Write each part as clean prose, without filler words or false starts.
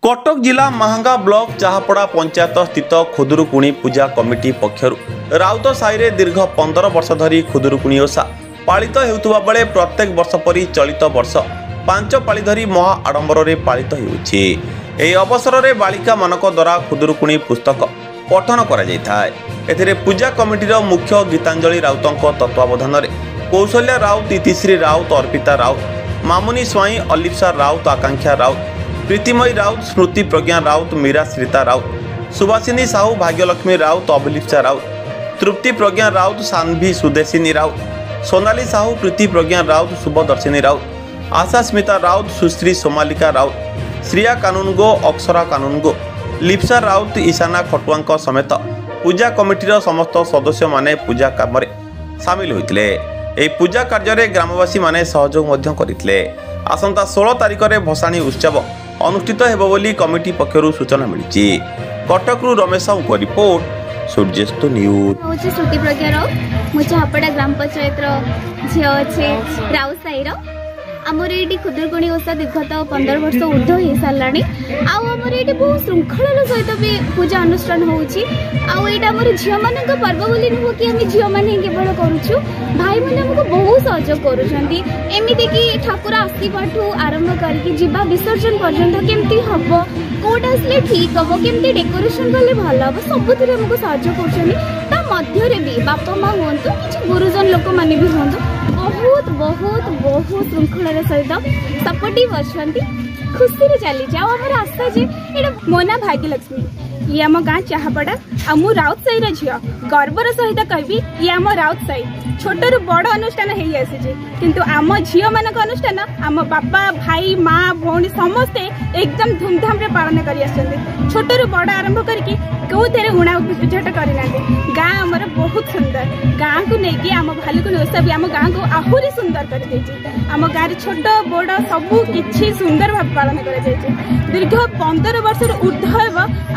कटक जिला महांगा ब्लॉक चाहापड़ा पंचायत स्थित खुदुरुकुणी पूजा कमिटी पक्षर राउत साई दीर्घ 15 वर्ष धरी खुदुरुकुणी ओषा पालित हेउथुबा बेले प्रत्येक वर्ष परी चलित वर्ष 5 पाली धरी महा आडंबर पालित हेउछि। एही अवसर में बालिका मानक द्वारा खुदुरुकुणी पुस्तक पठन करा जायथाय। एथिरे पूजा कमिटीर मुख्य गीतांजलि राउतଙ୍କ तत्वावधान में कौशल्या राउत, इतिश्री राउत, अर्पिता राउत, मामुनी स्वाई, अलिप्सा राउत, आकांक्षा राउत, प्रीतिमयी राउत, स्मृति प्रज्ञा राउत, मीरा श्रीता राउत, सुभाषिनी साहू, भाग्यलक्ष्मी राउत, अभिलिप्सा राउत, तृप्ति प्रज्ञा राउत, सान्वी सुदेशिनी राउत, सोनाली साहू, प्रीति प्रज्ञा राउत, शुभदर्शिनी राउत, आशा स्मिता राउत, सुश्री सोमालिका राउत, श्रिया कानूनगो, अक्षरा कानूनगो, लिप्सा राउत, ईशाना खटुआ समेत पूजा कमिटीर समस्त सदस्य माने पूजा काम सामिल होते। यह पूजा कार्य ग्रामवासी माने सहयोग करते। आसंता 16 तारिख में भसाणी उत्सव अनुष्ठित हेबो बोली कमिटी पक्षरु सूचना मिली। कटकरू रमेश को रिपोर्ट, सूर्यस्त न्यूज। हूँ श्रुति प्रज्ञा राउत, मुझे हापड़ा ग्राम पंचायत झील अच्छे राउत साई आमर ये खुदुरुकुणी ओषा दीर्घत 15 वर्ष ऊर्ध हो सारा आमर ये बहुत श्रृंखलार सहित भी पूजा अनुष्ठान होमर झील मान पर्व बोली नुह कि आम झील मैंने केवल करुचु भाई मैंने आमको बहुत सहयोग करमती कि ठाकुर आसवा आरंभ कर विसर्जन पर्यटन केमती हम कौटा आसले ठीक हम केमती डेकोरेशन कले भल हम सबुथ आमको सहयोग कर भी बापा माँ हूँ कि गुरुजन लोक मैंने भी हूँ बहुत बहुत बहुत श्रृंखलार सहित सपोर्टिव अच्छा खुशी चली आमर आशा जे मो ना भाग्यलक्ष्मी ये आम गाँ चाहापड़ा आ मु राउत साई झील गर्वर सहित कहबी ये आम राउत साई छोटू बड़ अनुष्ठान हो आसी किंतु आम झील मानक अनुष्ठान आम बापा भाई माँ भौणी समस्ते एकदम धूमधाम रे पालन कर छोटू बड़ आरंभ करके कौथे उणा उछट करना गाँ आमर बहुत सुंदर गाँ को लेकिन आम भालुकुणी ओषा भी आम गाँ को आहरी सुंदर कर आम गाँव छोट बड़ सबू किछि सुंदर भाव पालन कर दीर्घ 15 वर्ष ऊर्ध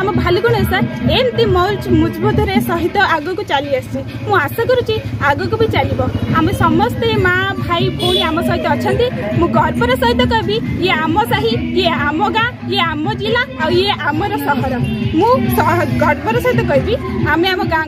आम भालुकुणी ओषा एमती मौज मुजबतर सहित आग को चली आसी आशा करुच्ची आग को भी चलो आम समस्ते माँ भाई भौणी आम सहित अच्छा मु गर्वर सहित कहबी ये आम साही ये आम गाँ ये आम जिला आ ये आमर सहर मु गर्वर सहित कहबी आम गाँ